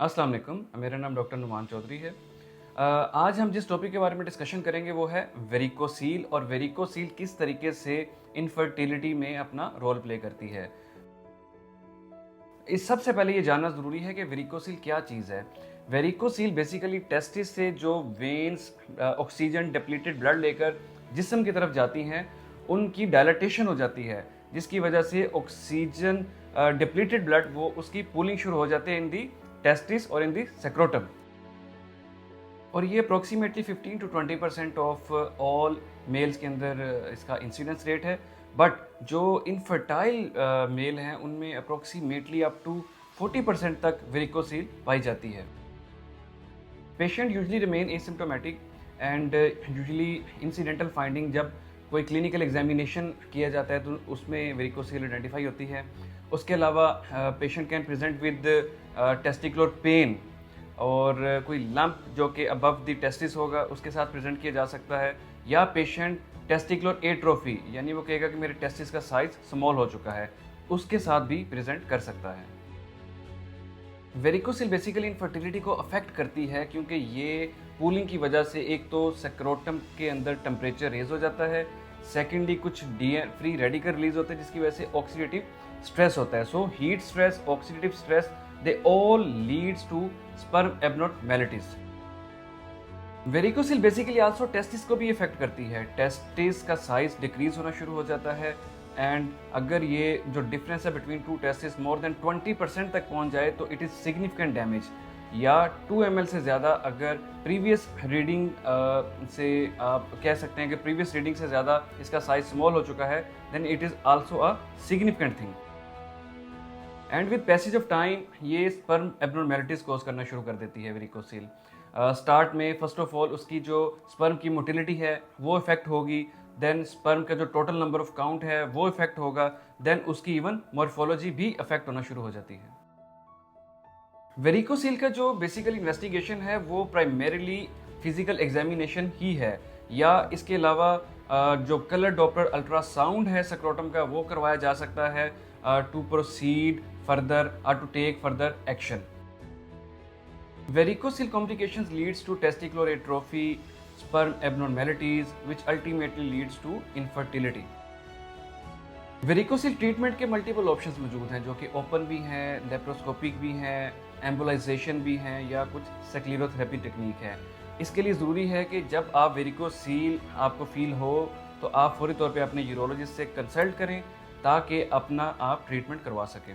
अस्सलाम वालेकुम, मेरा नाम डॉक्टर नुमान चौधरी है। आज हम जिस टॉपिक के बारे में डिस्कशन करेंगे वो है वेरिकोसील और वेरिकोसील किस तरीके से इनफर्टिलिटी में अपना रोल प्ले करती है। इस सबसे पहले ये जानना ज़रूरी है कि वेरिकोसील क्या चीज़ है। वेरिकोसील बेसिकली टेस्टिस से जो वेन्स ऑक्सीजन डिप्लीटेड ब्लड लेकर जिस्म की तरफ जाती हैं, उनकी डायलेटेशन हो जाती है, जिसकी वजह से ऑक्सीजन डिप्लीटेड ब्लड वो उसकी पूलिंग शुरू हो जाते हैं इन दी टेस्टिस और इन दी सेक्रोटम। और ये approximately 15 to 20% of all males के अंदर इसका इंसिडेंस रेट है। बट जो इनफर्टाइल मेल हैं उनमें अप्रोक्सीमेटली अप टू 40% तक वेरिकोसील पाई जाती है। Patient usually remain asymptomatic and usually incidental finding जब कोई क्लिनिकल एग्जामिनेशन किया जाता है तो उसमें वेरिकोसील आइडेंटिफाई होती है। उसके अलावा patient can present with testicular pain और कोई लंप जो कि अबव द टेस्टिस होगा उसके साथ प्रेजेंट किया जा सकता है, या पेशेंट टेस्टिकुलर एट्रोफी यानी वो कहेगा कि मेरे टेस्टिस का साइज स्मॉल हो चुका है, उसके साथ भी प्रेजेंट कर सकता है। वेरिकोसील बेसिकली इनफर्टिलिटी को अफेक्ट करती है क्योंकि ये पूलिंग की वजह से एक तो सेक्रोटम के अंदर टेम्परेचर रेज हो जाता है, सेकेंडली कुछ फ्री रेडिकल रिलीज होते हैं जिसकी वजह से ऑक्सीडेटिव स्ट्रेस होता है। So heat stress, oxidative stress, they all leads to sperm abnormalities. Varicocele basically also testis को भी इफेक्ट करती है। टेस्टिस का साइज डिक्रीज होना शुरू हो जाता है एंड अगर ये जो डिफरेंस है between two testis more than 20% तक पहुंच जाए तो इट इज़ सिग्निफिकेंट डैमेज, या 2 ml से ज़्यादा अगर प्रीवियस रीडिंग से आप कह सकते हैं कि प्रीवियस रीडिंग से ज़्यादा इसका साइज स्मॉल हो चुका है, then it is also a significant thing. And with passage of time ये स्पर्म एब्नॉर्मैलिटीज कॉज करना शुरू कर देती है वेरिकोसील। स्टार्ट में फर्स्ट ऑफ ऑल उसकी जो स्पर्म की मोटिलिटी है वो इफेक्ट होगी, देन स्पर्म का जो टोटल नंबर ऑफ काउंट है वो इफेक्ट होगा, देन उसकी इवन मॉर्फोलॉजी भी इफेक्ट होना शुरू हो जाती है। वेरिकोसील का जो बेसिकल इन्वेस्टिगेशन है वो प्राइमरीली फिजिकल एग्जामिनेशन ही है, या इसके अलावा जो कलर डॉपलर अल्ट्रासाउंड है सेक्रोटम का वो करवाया जा सकता है टू प्रोसीड फर्दर और to take further action. Varicocele complications leads to testicular atrophy, sperm abnormalities which ultimately leads to infertility। Varicocele treatment के मल्टीपल ऑप्शंस मौजूद हैं जो कि ओपन भी हैं, लेप्रोस्कोपिक भी हैं, एम्बोलाइजेशन भी हैं, या कुछ स्क्लेरोथेरेपी टेक्निक है। इसके लिए ज़रूरी है कि जब आप वेरिकोसील आपको फील हो तो आप फौरी तौर पे अपने यूरोलॉजिस्ट से कंसल्ट करें ताकि अपना आप ट्रीटमेंट करवा सकें।